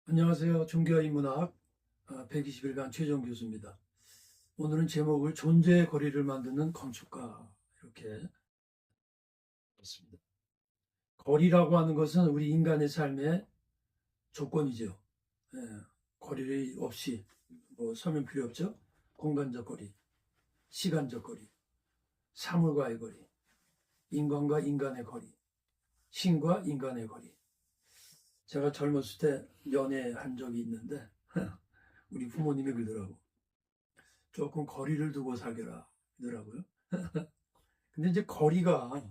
안녕하세요. 종교와 인문학 120일간 최정 교수입니다. 오늘은 제목을 존재의 거리를 만드는 건축가 이렇게 했습니다. 거리라고 하는 것은 우리 인간의 삶의 조건이죠. 예, 거리 없이 설명 필요 없죠. 공간적 거리, 시간적 거리, 사물과의 거리, 인간과 인간의 거리, 신과 인간의 거리. 제가 젊었을 때 연애한 적이 있는데 우리 부모님이 그러더라고. 조금 거리를 두고 사귀라 이더라고요. 근데 이제 거리가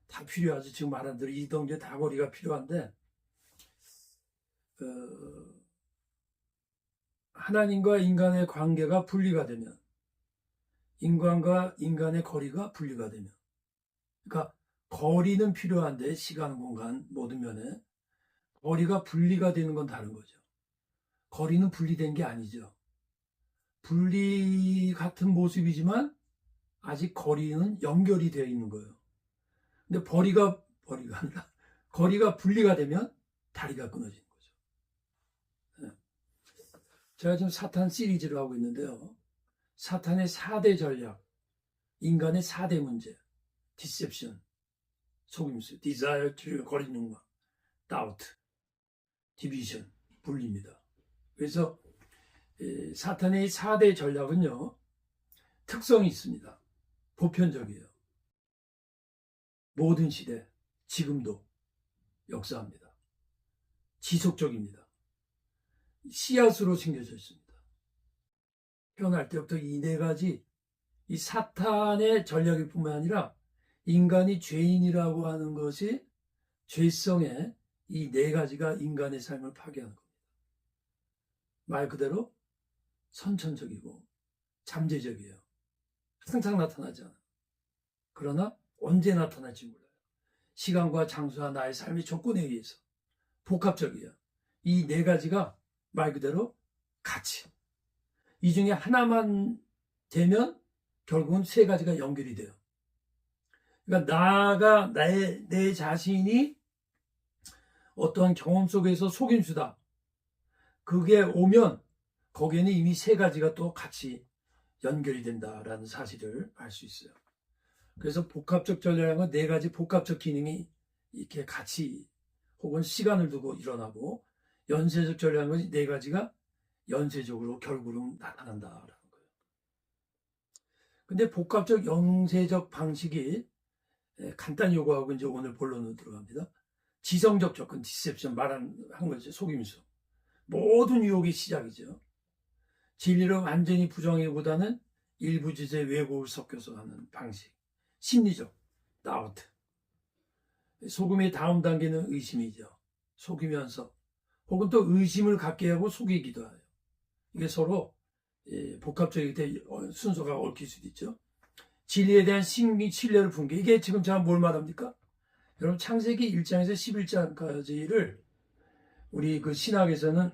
다 필요하지. 지금 말한 대로 이동제 다 거리가 필요한데 어, 하나님과 인간의 관계가 분리가 되면, 인간과 인간의 거리가 분리가 되면, 그러니까 거리는 필요한데 시간, 공간 모든 면에 거리가 분리가 되는 건 다른 거죠. 거리는 분리된 게 아니죠. 분리 같은 모습이지만 아직 거리는 연결이 되어 있는 거예요. 근데 거리가 아니라 거리가 분리가 되면 다리가 끊어지는 거죠. 네. 제가 지금 사탄 시리즈를 하고 있는데요. 사탄의 4대 전략, 인간의 4대 문제, 디셉션, 속임수, desire, 거리 욕망, doubt, division, 분리입니다. 그래서 사탄의 4대 전략은요, 특성이 있습니다. 보편적이에요. 모든 시대, 지금도 역사합니다. 지속적입니다. 씨앗으로 심겨져 있습니다. 태어날 때부터 이 네 가지, 이 사탄의 전략일 뿐만 아니라 인간이 죄인이라고 하는 것이 죄성의 이 네 가지가 인간의 삶을 파괴하는 겁니다. 말 그대로 선천적이고 잠재적이에요. 항상 나타나지 않아요. 그러나 언제 나타날지 몰라요. 시간과 장소와 나의 삶의 조건에 의해서 복합적이에요. 이 네 가지가 말 그대로 같이. 이 중에 하나만 되면 결국은 세 가지가 연결이 돼요. 그러니까 내 자신이 어떠한 경험 속에서 속임수다. 그게 오면 거기에는 이미 세 가지가 또 같이 연결이 된다라는 사실을 알 수 있어요. 그래서 복합적 전략은 네 가지 복합적 기능이 이렇게 같이 혹은 시간을 두고 일어나고, 연쇄적 전략은 네 가지가 연쇄적으로 결국은 나타난다라는 거예요. 근데 복합적 연쇄적 방식이 간단히 요구하고 이제 오늘 본론으로 들어갑니다. 지성적 접근, 디셉션 한 거죠. 속임수. 모든 유혹이 시작이죠. 진리를 완전히 부정하기보다는 일부 지제 왜곡을 섞여서 하는 방식. 심리적, 다우트. 속음의 다음 단계는 의심이죠. 속이면서 혹은 또 의심을 갖게 하고 속이기도 해요. 이게 서로 복합적일 때 순서가 얽힐 수도 있죠. 진리에 대한 신뢰를 푼 게, 이게 지금 제가 뭘 말합니까? 여러분, 창세기 1장에서 11장까지를 우리 그 신학에서는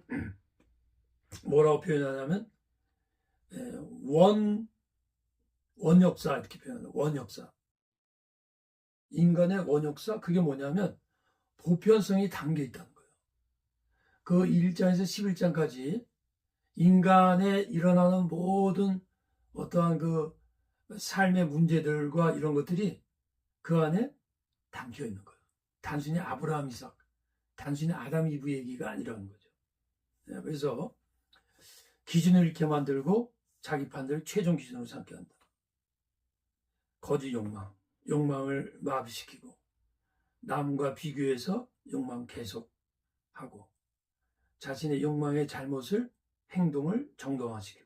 뭐라고 표현하냐면 원역사 이렇게 표현해요. 원역사. 인간의 원역사, 그게 뭐냐면 보편성이 담겨 있다는 거예요. 그 1장에서 11장까지 인간에 일어나는 모든 어떠한 그 삶의 문제들과 이런 것들이 그 안에 담겨 있는 거예요. 단순히 아브라함, 이삭, 단순히 아담, 이브 얘기가 아니라는 거죠. 그래서 기준을 이렇게 만들고 자기 판단을 최종 기준으로 삼게 한다. 거짓 욕망, 욕망을 마비시키고 남과 비교해서 욕망 계속하고 자신의 욕망의 잘못을, 행동을 정당화시키고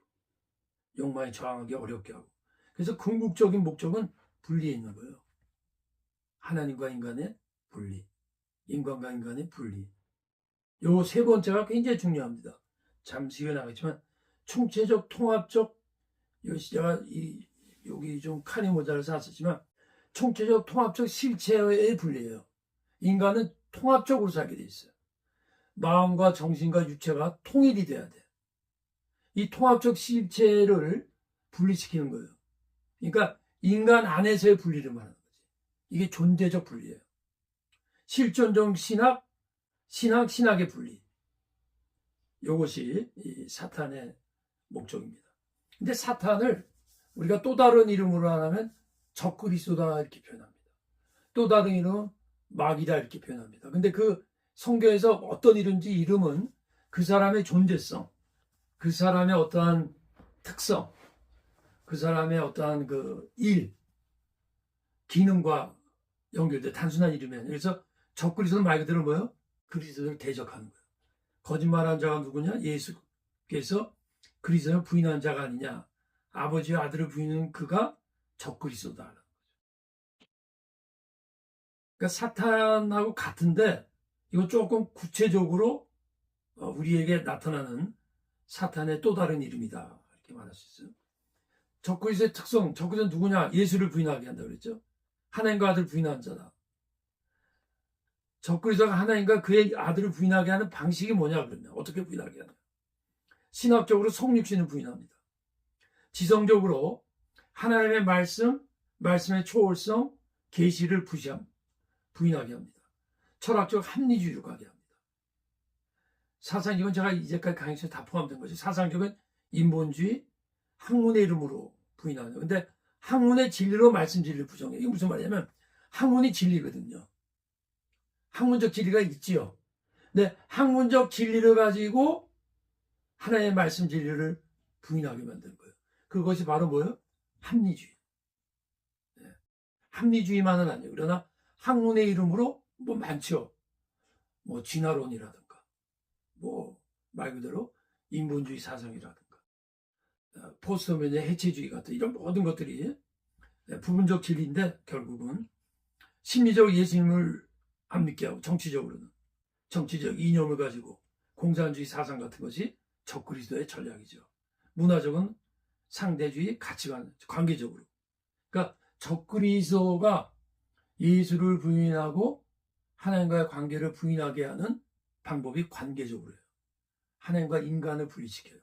욕망에 저항하기 어렵게 하고. 그래서 궁극적인 목적은 분리에 있는 거예요. 하나님과 인간의 분리, 인간과 인간의 분리. 요 세 번째가 굉장히 중요합니다. 잠시 후에 나가겠지만 총체적, 통합적, 제가 여기 좀 칸이 모자를 샀었지만 총체적, 통합적 실체의 분리예요. 인간은 통합적으로 살게 돼 있어요. 마음과 정신과 육체가 통일이 돼야 돼. 이 통합적 실체를 분리시키는 거예요. 그러니까 인간 안에서의 분리를 말하는 거지. 이게 존재적 분리예요. 실존적 신학, 신학의 분리. 이것이 이 사탄의 목적입니다. 근데 사탄을 우리가 또 다른 이름으로 하면 적그리스도다 이렇게 표현합니다. 또 다른 이름은 마귀다 이렇게 표현합니다. 근데 그 성경에서 어떤 이름은 그 사람의 존재성, 그 사람의 어떠한 특성, 그 사람의 어떠한 그 일, 기능과 연결돼 단순한 이름이 아니에요. 그래서 적그리스도는 말 그대로 뭐예요? 그리스도를 대적하는 거예요. 거짓말한 자가 누구냐? 예수께서 그리스도를 부인한 자가 아니냐? 아버지와 아들을 부인하는 그가 적그리스도다. 그러니까 사탄하고 같은데 이거 조금 구체적으로 우리에게 나타나는 사탄의 또 다른 이름이다 이렇게 말할 수 있어요. 적그리스도의 특성, 적그리스도는 누구냐? 예수를 부인하게 한다 그랬죠. 하나님과 아들을 부인하는 자다. 적그리스도가 하나님과 그의 아들을 부인하게 하는 방식이 뭐냐 그러면 어떻게 부인하게 하냐? 신학적으로 성육신을 부인합니다. 지성적으로 하나님의 말씀의 초월성, 계시를 부인하게 합니다. 철학적 합리주의로 가게 합니다. 사상적은 제가 이제까지 강의에서 다 포함된 거죠. 사상적은 인본주의, 학문의 이름으로 부인하는 거예요. 근데 학문의 진리로 말씀 진리를 부정해요. 이게 무슨 말이냐면 학문이 진리거든요. 학문적 진리가 있지요. 근데 학문적 진리를 가지고 하나님의 말씀 진리를 부인하게 만든 거예요. 그것이 바로 뭐예요? 합리주의. 네. 합리주의만은 아니에요. 그러나 학문의 이름으로 뭐 많죠. 뭐 진화론이라든가 뭐 말 그대로 인본주의 사상이라든가 포스트맨의 해체주의 같은 이런 모든 것들이 부분적 진리인데 결국은 심리적 예수님을 안 믿게 하고 정치적으로는 정치적 이념을 가지고 공산주의 사상 같은 것이 적그리스도의 전략이죠. 문화적은 상대주의 가치관 관계적으로. 그러니까 적그리스도가 예수를 부인하고 하나님과의 관계를 부인하게 하는 방법이 관계적으로 해요. 하나님과 인간을 분리시켜요.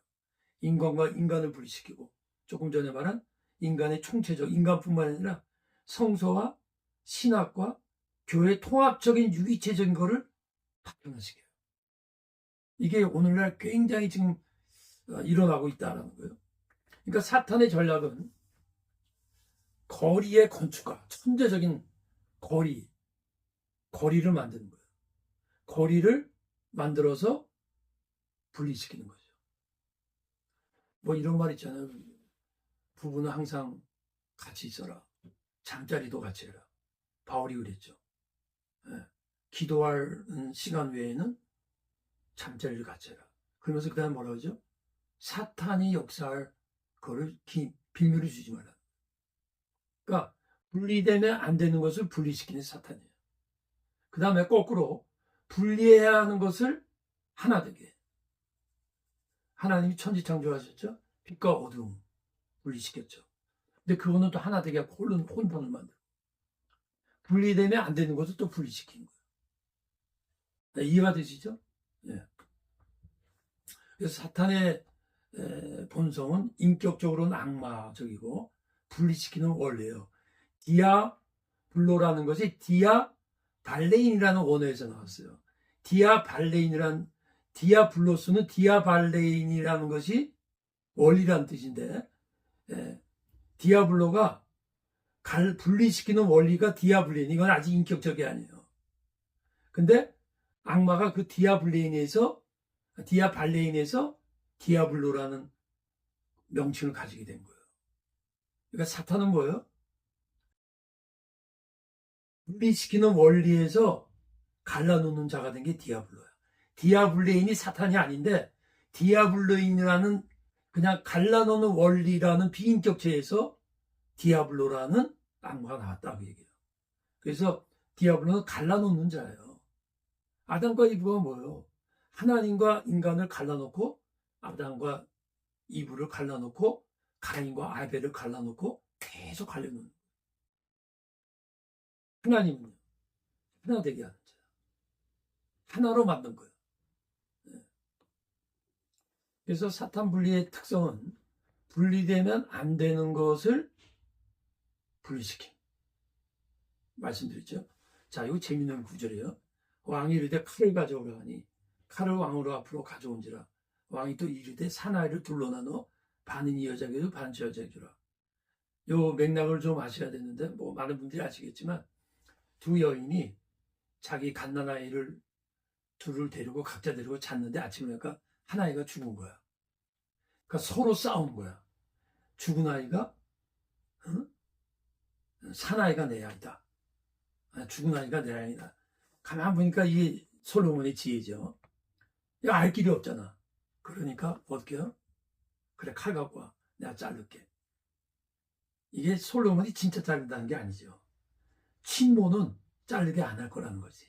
인간과 인간을 분리시키고 조금 전에 말한 인간의 총체적 인간뿐만 아니라 성서와 신학과 교회의 통합적인 유기체적인 것을 파편화시켜요. 이게 오늘날 굉장히 지금 일어나고 있다는 거예요. 그러니까 사탄의 전략은 거리의 건축가, 천재적인 거리를 만드는 거예요. 거리를 만들어서 분리시키는 거죠. 뭐 이런 말 있잖아요. 부부는 항상 같이 있어라. 잠자리도 같이 해라. 바울이 그랬죠. 예. 기도하는 시간 외에는 잠자리를 같이 해라. 그러면서 그 다음에 뭐라 그러죠? 사탄이 역사할 그거를 비밀을 주지 말라. 그러니까 분리되면 안 되는 것을 분리시키는 사탄이에요. 그 다음에 거꾸로 분리해야 하는 것을 하나 되게. 하나님이 천지 창조하셨죠? 빛과 어두움 분리시켰죠. 근데 그거는 또 하나 되게 하고 혼돈을 만들고. 분리되면 안 되는 것을 또 분리시키는 거예요. 네, 이해가 되시죠? 예. 그래서 사탄의 본성은 인격적으로는 악마적이고 분리시키는 원리예요. 디아블로라는 것이 디아발레인이라는 원어에서 나왔어요. 디아블로스는 디아발레인이라는 것이 원리라는 뜻인데 디아블로가 분리시키는 원리가 디아블레인. 이건 아직 인격적이 아니에요. 근데 악마가 그 디아발레인에서 디아블로라는 명칭을 가지게 된 거예요. 그러니까 사탄은 뭐예요? 분리시키는 원리에서 갈라놓는 자가 된 게 디아블로야. 디아블레인이 사탄이 아닌데 디아블레인이라는 그냥 갈라놓는 원리라는 비인격체에서 디아블로라는 악마가 나왔다고 얘기해요. 그래서 디아블로는 갈라놓는 자예요. 아담과 이브가 뭐예요? 하나님과 인간을 갈라놓고 아담과 이브를 갈라놓고 가인과 아벨을 갈라놓고 계속 갈려놓는 거예요. 하나님은요. 하나 되게 하는 자예요. 하나로 만든 거예요. 그래서 사탄 분리의 특성은 분리되면 안 되는 것을 분리시킴. 말씀드렸죠? 자, 이거 재밌는 구절이에요. 왕이 이르되 칼을 가져오라 하니 칼을 왕으로 앞으로 가져온지라 왕이 또 이르되 사나이를 둘러 나눠 반은 이 여자에게도 반은 저 여자에게 주라. 요 맥락을 좀 아셔야 되는데 뭐 많은 분들이 아시겠지만 두 여인이 자기 갓난아이를 둘을 데리고 각자 데리고 잤는데 아침에 보니까 한 아이가 죽은 거야. 그러니까 서로 싸우는 거야. 죽은 아이가 산 아이가 내 아이다. 죽은 아이가 내 아이다. 가만 보니까 이게 솔로몬의 지혜죠. 이거 알 길이 없잖아. 그러니까 어떻게 해요? 그래, 칼 갖고 와. 내가 자를게. 이게 솔로몬이 진짜 자른다는 게 아니죠. 친모는 자르게 안 할 거라는 거지.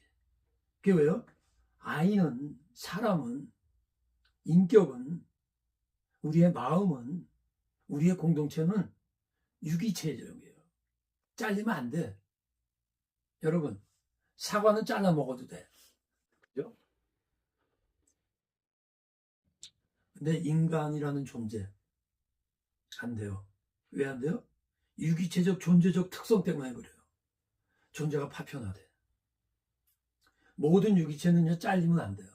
그게 왜요? 아이는, 사람은, 인격은, 우리의 마음은, 우리의 공동체는 유기체적이에요. 잘리면 안 돼. 여러분, 사과는 잘라 먹어도 돼. 그죠? 근데 인간이라는 존재, 안 돼요. 왜 안 돼요? 유기체적 존재적 특성 때문에 그래요. 존재가 파편화돼. 모든 유기체는요, 잘리면 안 돼요.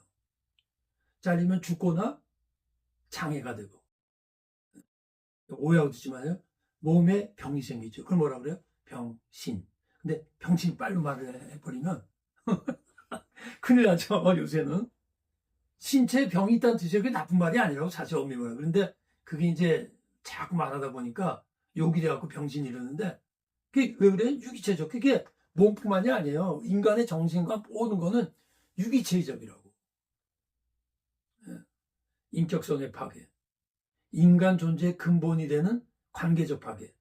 잘리면 죽거나 장애가 되고. 오해하고 듣지 마요. 몸에 병이 생기죠. 그걸 뭐라 그래요? 병신. 근데 병신 빨로 말을 해버리면 큰일 나죠. 요새는. 신체에 병이 있다는 뜻이 그게 나쁜 말이 아니라고 사실 엄밀히. 그런데 그게 이제 자꾸 말하다 보니까 욕이 돼갖고 병신 이러는데 그게 왜 그래? 유기체적. 그게 몸뿐만이 아니에요. 인간의 정신과 모든 거는 유기체적이라고. 인격성의 파괴. 인간 존재의 근본이 되는 관계적 파괴.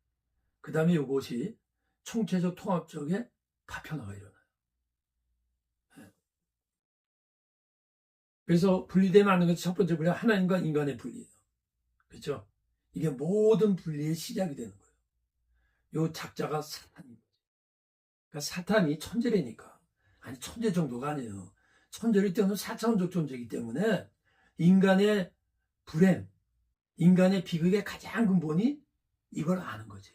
그 다음에 이것이 총체적 통합적의 파편화가 일어나요. 그래서 분리되면 안 되는 것이 첫 번째 분리가 하나님과 인간의 분리예요. 그렇죠? 이게 모든 분리의 시작이 되는 거예요. 요 작자가 사탄인 거죠. 그러니까 사탄이 천재라니까. 아니, 천재 정도가 아니에요. 천재를 뛰어넘는 4차원적 존재이기 때문에 인간의 불행, 인간의 비극의 가장 근본이 이걸 아는 거지.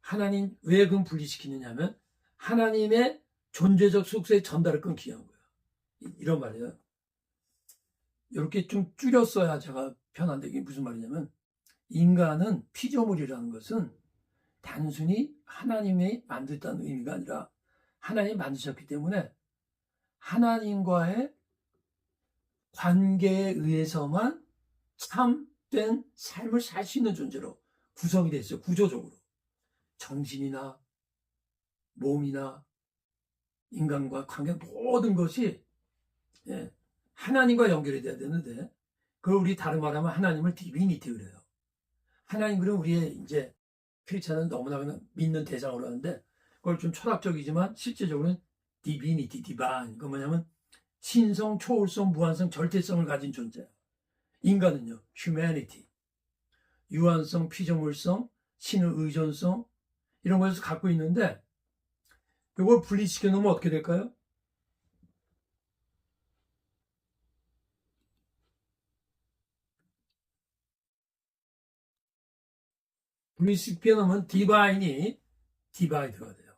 하나님 왜 그럼 분리시키느냐면 하나님의 존재적 속세의 전달을 끊기 위한 거예요. 이런 말이에요. 이렇게 좀 줄였어야 제가 편한데 이게 무슨 말이냐면 인간은 피조물이라는 것은 단순히 하나님이 만들었다는 의미가 아니라 하나님이 만드셨기 때문에 하나님과의 관계에 의해서만 참된 삶을 살 수 있는 존재로 구성이 되어 있어요. 구조적으로. 정신이나 몸이나 인간과 관계 모든 것이 하나님과 연결이 돼야 되는데 그걸 우리 다른 말하면 하나님을 디비니티 그래요. 하나님 그럼 우리의 이제 크리스찬은 너무나 그냥 믿는 대상으로 하는데 그걸 좀 철학적이지만 실제적으로는 디비니티, 디바인. 그 뭐냐면 신성, 초월성, 무한성, 절대성을 가진 존재. 인간은요, 휴머니티, 유한성, 피조물성, 신의 의존성 이런 것을 갖고 있는데 이걸 분리시켜 놓으면 어떻게 될까요? 분리시켜 놓으면 디바인이 디바이드가 돼요.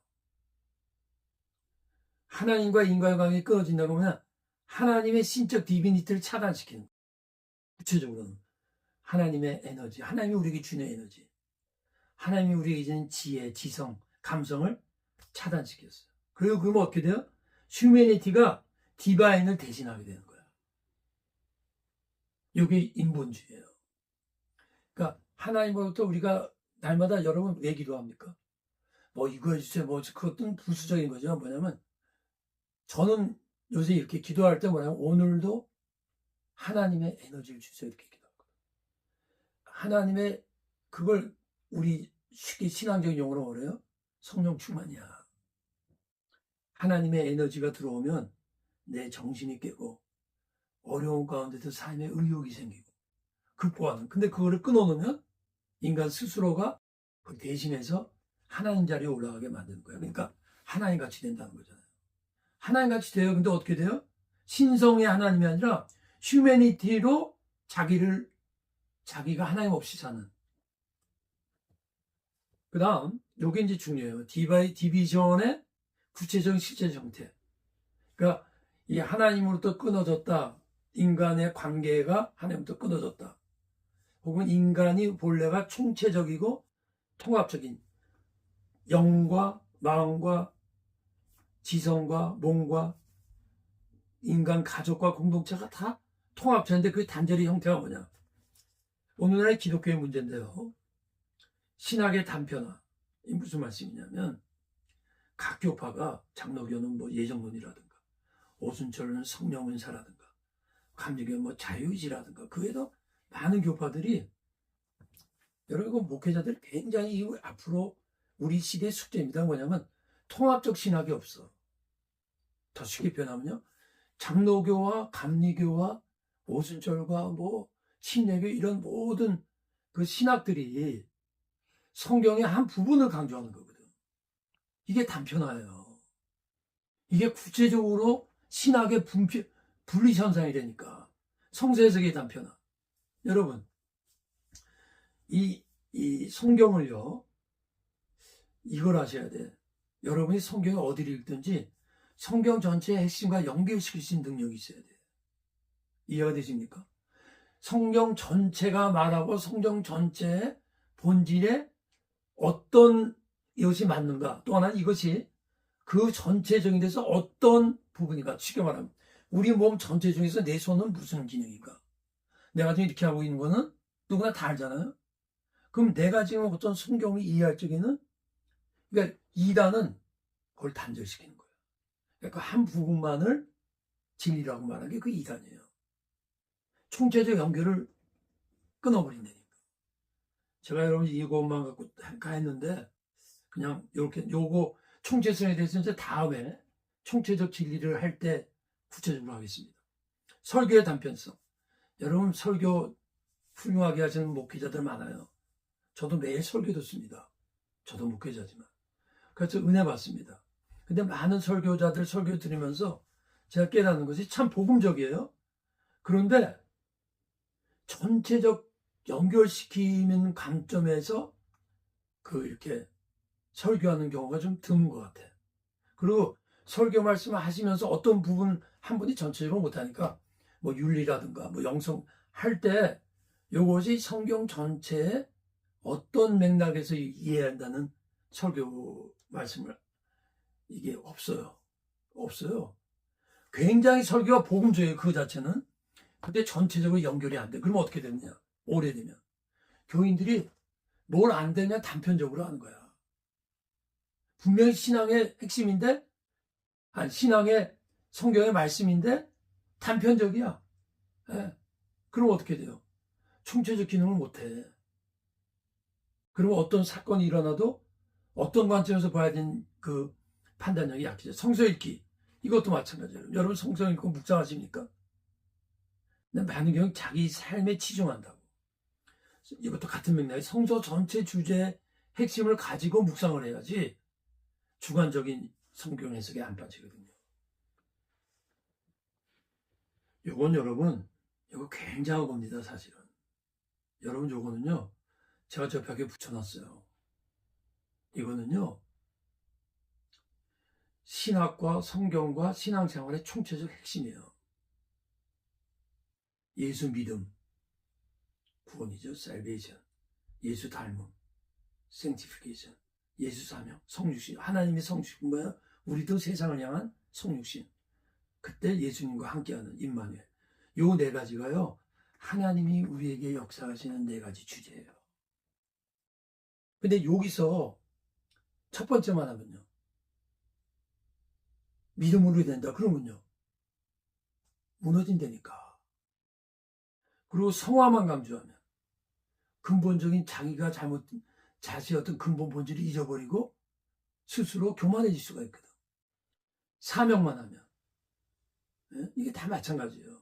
하나님과 인간의 관계가 끊어진다고 하면 하나님의 신적 디비니티를 차단시키는 거예요. 구체적으로는 하나님의 에너지, 하나님이 우리에게 주는 에너지, 하나님이 우리에게 주는 지혜, 지성, 감성을 차단시켰어요. 그리고 그러면 어떻게 돼요? 휴머니티가 디바인을 대신하게 되는 거야. 이게 인본주의예요. 그러니까 하나님으로부터 우리가 날마다 여러분 왜 기도합니까? 뭐 이거 해주세요. 뭐 그것도 부수적인 거죠. 뭐냐면 저는 요새 이렇게 기도할 때 뭐냐면 오늘도 하나님의 에너지를 주세요. 이렇게 기도하거든요. 하나님의 그걸 우리 쉽게 신앙적인 용어로 뭐래요? 성령 충만이야. 하나님의 에너지가 들어오면 내 정신이 깨고 어려운 가운데서 삶의 의욕이 생기고 극복하는. 근데 그거를 끊어놓으면 인간 스스로가 그 대신해서 하나님 자리에 올라가게 만드는 거예요. 그러니까 하나님 같이 된다는 거잖아요. 하나님 같이 돼요. 근데 어떻게 돼요? 신성의 하나님이 아니라 휴머니티로 자기가 하나님 없이 사는. 그 다음, 요게 이제 중요해요. 디비전의 구체적인 실제 형태. 그러니까 이 하나님으로부터 끊어졌다. 인간의 관계가 하나님부터 끊어졌다. 혹은 인간이 본래가 총체적이고 통합적인 영과 마음과 지성과 몸과 인간 가족과 공동체가 다 통합체인데 그 단절의 형태가 뭐냐? 오늘날의 기독교의 문제인데요. 신학의 단편화. 이 무슨 말씀이냐면 각 교파가 장로교는 뭐 예정론이라든가 오순철은 성령은사라든가 감리교는 뭐 자유의지라든가 그 외에도 많은 교파들이 여러분 목회자들 굉장히 앞으로 우리 시대의 숙제입니다. 뭐냐면 통합적 신학이 없어. 더 쉽게 표현하면요. 장로교와 감리교와 오순절과 뭐 신례교 이런 모든 그 신학들이 성경의 한 부분을 강조하는 거거든. 이게 단편화예요. 이게 구체적으로 신학의 분리 현상이라니까. 성서 해석의 단편화. 여러분, 이 성경을요, 이걸 아셔야 돼. 여러분이 성경을 어디를 읽든지 성경 전체의 핵심과 연결시킬 수 있는 능력이 있어야 돼요. 이해가 되십니까? 성경 전체가 말하고 성경 전체의 본질에 어떤 이것이 맞는가, 또 하나는 이것이 그 전체적인 데서 어떤 부분인가. 쉽게 말하면 우리 몸 전체 중에서 내 손은 무슨 기능인가. 내가 지금 이렇게 하고 있는 거는 누구나 다 알잖아요. 그럼 내가 지금 어떤 성경을 이해할 적에는, 그러니까 이단은 그걸 단절시키는 거예요. 그러니까 한 부분만을 진리라고 말하는 게 그 이단이에요. 총체적 연결을 끊어버린다니까. 제가 여러분 이것만 갖고 할까 했는데 그냥 이렇게 요거 총체성에 대해서 이제 다음에 총체적 진리를 할 때 구체적으로 하겠습니다. 설교의 단편성. 여러분 설교 훌륭하게 하시는 목회자들 많아요. 저도 매일 설교 듣습니다. 저도 목회자지만. 그래서 은혜 받습니다. 근데 많은 설교자들 설교 들으면서 제가 깨닫는 것이 참 복음적이에요. 그런데 전체적 연결시키는 관점에서 이렇게 설교하는 경우가 좀 드문 것 같아. 그리고 설교 말씀을 하시면서 어떤 부분 한 분이 전체적으로 못하니까 뭐 윤리라든가 뭐 영성 할 때 이것이 성경 전체에 어떤 맥락에서 이해해야 한다는 설교 말씀을 이게 없어요. 굉장히 설교가 복음적이에요. 그 자체는. 근데 전체적으로 연결이 안 돼. 그러면 어떻게 되느냐? 오래되면. 교인들이 뭘 안 되면 단편적으로 하는 거야. 분명히 신앙의 핵심인데, 신앙의 성경의 말씀인데 단편적이야. 예. 그럼 어떻게 돼요? 총체적 기능을 못해. 그리고 어떤 사건이 일어나도 어떤 관점에서 봐야 되는 그 판단력이 약해져. 성서 읽기. 이것도 마찬가지예요. 여러분 성서 읽고 묵상하십니까? 근데 많은 경우 자기 삶에 치중한다고. 이것도 같은 맥락에 성서 전체 주제의 핵심을 가지고 묵상을 해야지 주관적인 성경 해석에 안 빠지거든요. 요건 여러분, 이거 굉장한 겁니다, 사실은. 여러분, 요거는요, 제가 저 벽에 붙여놨어요. 이거는요, 신학과 성경과 신앙생활의 총체적 핵심이에요. 예수 믿음, 구원이죠, salvation. 예수 닮음, sanctification. 예수 사명, 성육신. 하나님의 성육신 뭐야? 우리도 세상을 향한 성육신. 그때 예수님과 함께하는 임마누엘. 요 네 가지가요, 하나님이 우리에게 역사하시는 네 가지 주제예요. 근데 여기서 첫 번째만 하면요, 믿음으로 된다 그러면요 무너진다니까. 그리고 성화만 강조하면 근본적인 자기가 자신의 어떤 근본 본질을 잊어버리고 스스로 교만해질 수가 있거든. 사명만 하면. 이게 다 마찬가지예요.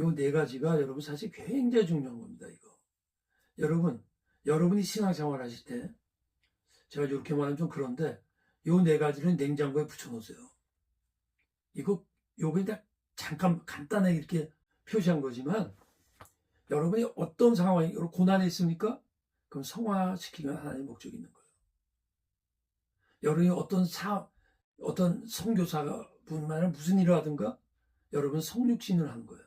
요 네 가지가 여러분 사실 굉장히 중요한 겁니다. 이거. 여러분이 신앙생활 하실 때 제가 이렇게 말하면 좀 그런데 요 네 가지를 냉장고에 붙여놓으세요. 요게 다 잠깐 간단하게 이렇게 표시한 거지만 여러분이 어떤 상황이 고난에 있습니까? 그럼 성화시키는 하나님의 목적이 있는 거예요. 여러분이 어떤 선교사 분만은 무슨 일을 하든가 여러분 성육신을 하는 거예요.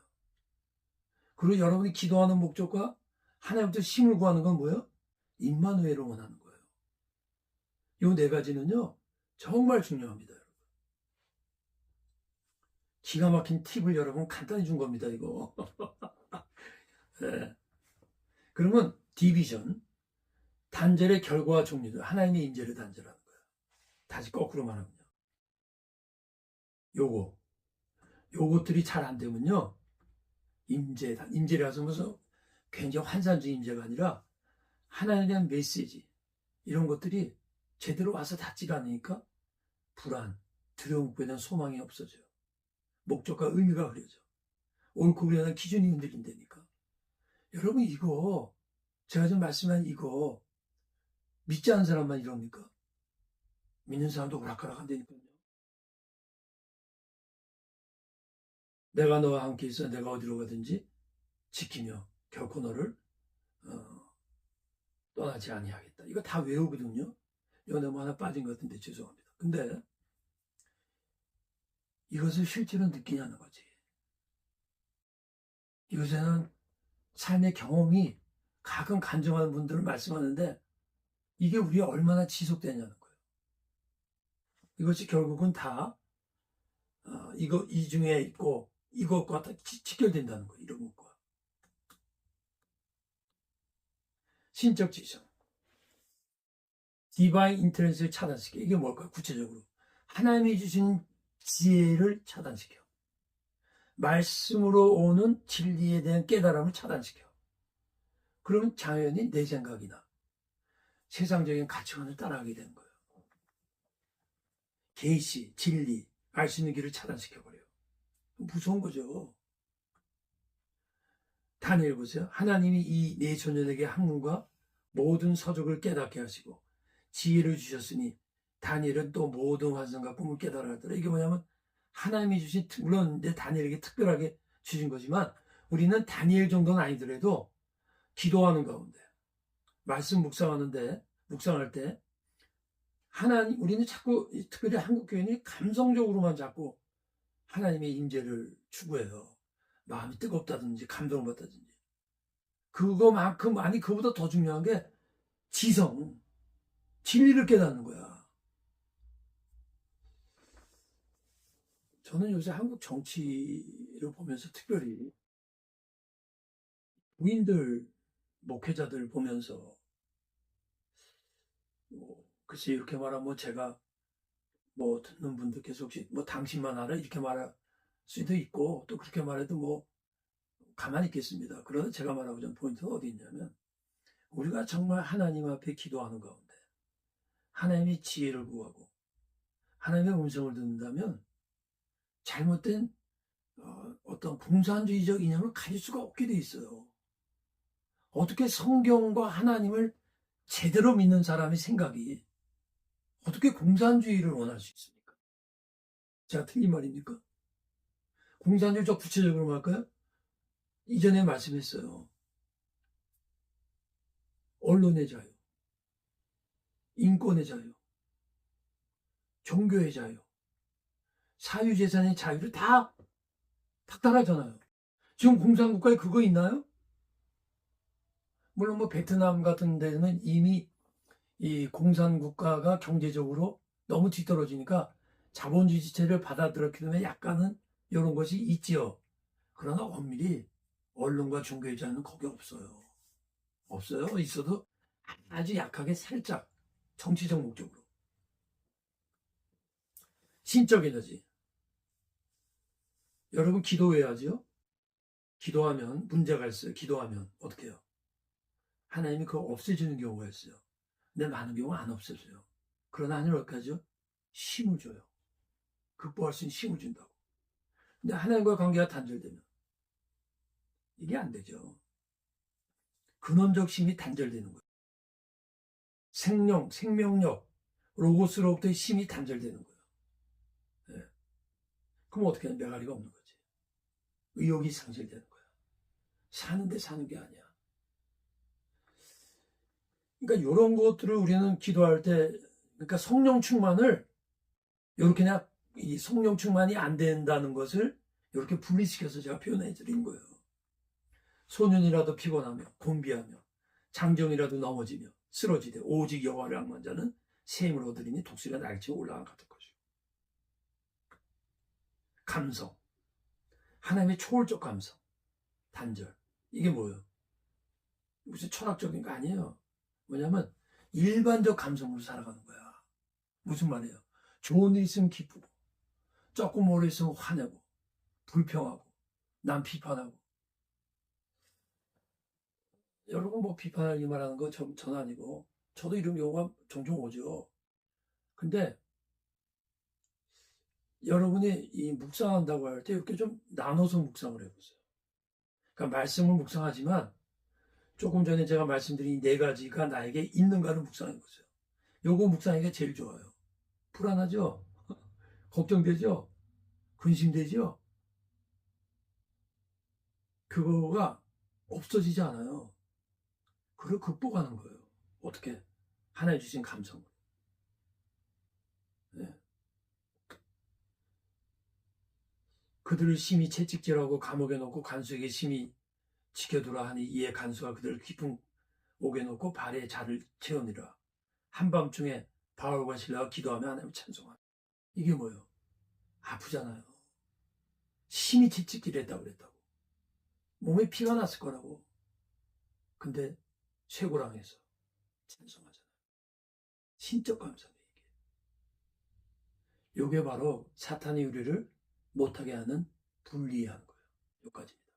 그리고 여러분이 기도하는 목적과 하나님부터 힘을 구하는 건 뭐예요? 임마누엘을 원하는 거예요. 이 네 가지는요, 정말 중요합니다. 여러분. 기가 막힌 팁을 여러분 간단히 준 겁니다, 이거. 네. 그러면 디비전, 단절의 결과와 종류들, 하나님의 임재를 단절하는 거예요. 다시 거꾸로 말하면요. 요것들이 잘 안 되면요, 임재라서 무슨 굉장히 환상적인 임재가 아니라 하나님에 대한 메시지, 이런 것들이 제대로 와서 닿지가 않으니까 불안, 두려움에 대한 소망이 없어져요. 목적과 의미가 흐려져. 옳고 그르에 대한 기준이 흔들린다니까. 여러분, 이거 제가 지금 말씀한 이거 믿지 않는 사람만 이럽니까? 믿는 사람도 오락가락한다니까요. 내가 너와 함께 있어 내가 어디로 가든지 지키며 결코 너를 떠나지 아니하겠다. 이거 다 외우거든요. 이거 너무 하나 빠진 것 같은데 죄송합니다. 근데 이것을 실제로 느끼냐는 거지. 이것에는 삶의 경험이 가끔 간증하는 분들을 말씀하는데 이게 우리가 얼마나 지속되냐는 거예요. 이것이 결국은 다 이 중에 있고 이것과 다 직결된다는 거예요. 이런 것과. 신적 지성. 디바인 인터넷을 차단시켜. 이게 뭘까요? 구체적으로. 하나님이 주신 지혜를 차단시켜. 말씀으로 오는 진리에 대한 깨달음을 차단시켜. 그러면 당연히 내 생각이나 세상적인 가치관을 따라가게 되는 거예요. 계시, 진리, 알 수 있는 길을 차단시켜버려요. 무서운 거죠. 다니엘 보세요. 하나님이 이 네 소년에게 학문과 모든 서적을 깨닫게 하시고 지혜를 주셨으니 다니엘은 또 모든 환상과 꿈을 깨달았더라. 이게 뭐냐면 하나님이 주신, 물론 이제 다니엘에게 특별하게 주신 거지만 우리는 다니엘 정도는 아니더라도 기도하는 가운데 말씀 묵상할 때 우리는 자꾸 특별히 한국 교인이 감성적으로만 자꾸 하나님의 임재를 추구해요. 마음이 뜨겁다든지 감동을 받다든지. 그거만큼, 아니 그보다 더 중요한 게 지성, 진리를 깨닫는 거야. 저는 요새 한국 정치를 보면서 특별히 부인들, 목회자들 보면서 글쎄 이렇게 말하면 제가 듣는 분들께서 혹시 당신만 알아? 이렇게 말할 수도 있고 또 그렇게 말해도 가만히 있겠습니다. 그러나 제가 말하고자 하는 포인트는 어디 있냐면 우리가 정말 하나님 앞에 기도하는 가운데 하나님의 지혜를 구하고 하나님의 음성을 듣는다면 잘못된 어떤 공산주의적 이념을 가질 수가 없게 돼 있어요. 어떻게 성경과 하나님을 제대로 믿는 사람의 생각이 어떻게 공산주의를 원할 수 있습니까? 제가 틀린 말입니까? 공산주의 좀 구체적으로 말할까요? 이전에 말씀했어요. 언론의 자유, 인권의 자유, 종교의 자유, 사유재산의 자유를 다 탁달하잖아요. 지금 공산국가에 그거 있나요? 물론 베트남 같은 데는 이미 이 공산국가가 경제적으로 너무 뒤떨어지니까 자본주의 지체를 받아들였기 때문에 약간은 이런 것이 있지요. 그러나 엄밀히 언론과 종교의 자유는 거기 없어요. 없어요. 있어도 아주 약하게 살짝 정치적 목적으로. 신적 에너지. 여러분 기도해야죠. 기도하면 문제가 있어요. 기도하면 어떻게 해요? 하나님이 그거 없애주는 경우가 있어요. 근데 많은 경우는 안 없애줘요. 그러나 하나님은 어떻게 하죠? 힘을 줘요. 극복할 수 있는 힘을 준다고. 근데 하나님과 관계가 단절되면 이게 안 되죠. 근원적 힘이 단절되는 거예요. 생명력, 로고스로부터의 힘이 단절되는 거예요. 네. 그럼 어떻게 하면 메가리가 없는 거지. 의욕이 상실되는 거야. 사는데 사는 게 아니야. 그러니까 이런 것들을 우리는 기도할 때, 그러니까 성령 충만을 이렇게 그냥 이 성령 충만이 안 된다는 것을 이렇게 분리시켜서 제가 표현해 드린 거예요. 소년이라도 피곤하며 곤비하며 장정이라도 넘어지며 쓰러지되 오직 여호와를 악망하는 자는 샘을 얻으리니 독수리가 날치고 올라가 같을 것이요. 감성, 하나님의 초월적 감성, 단절. 이게 뭐예요? 무슨 철학적인 거 아니에요. 뭐냐면 일반적 감성으로 살아가는 거야. 무슨 말이에요? 좋은 일 있으면 기쁘고, 조금 오래 있으면 화내고, 불평하고, 남 비판하고. 여러분 뭐 비판하기 말하는 거 전 아니고, 저도 이런 경우가 종종 오죠. 근데 여러분이 이 묵상한다고 할 때 이렇게 좀 나눠서 묵상을 해보세요. 그러니까 말씀을 묵상하지만 조금 전에 제가 말씀드린 이 네 가지가 나에게 있는가를 묵상해보세요. 요거 묵상하기가 제일 좋아요. 불안하죠? 걱정되죠? 근심되죠? 그거가 없어지지 않아요. 그걸 극복하는 거예요. 어떻게? 하나님 주신 감성으로. 네. 그들을 심히 채찍질하고 감옥에 넣고 간수에게 심히 지켜두라 하니 이에 간수가 그들을 깊은 옥에 넣고 발에 자를 채우니라. 한밤중에 바울과 실라가 기도하며 하나님을 찬송하라. 이게 뭐예요? 아프잖아요. 심히 채찍질했다고 그랬다고. 몸에 피가 났을 거라고. 근데 쇠고랑에서 찬송하잖아요. 신적 감성이에요. 이게 바로 사탄이 우리를 못하게 하는 분리하는 거예요. 여기까지입니다.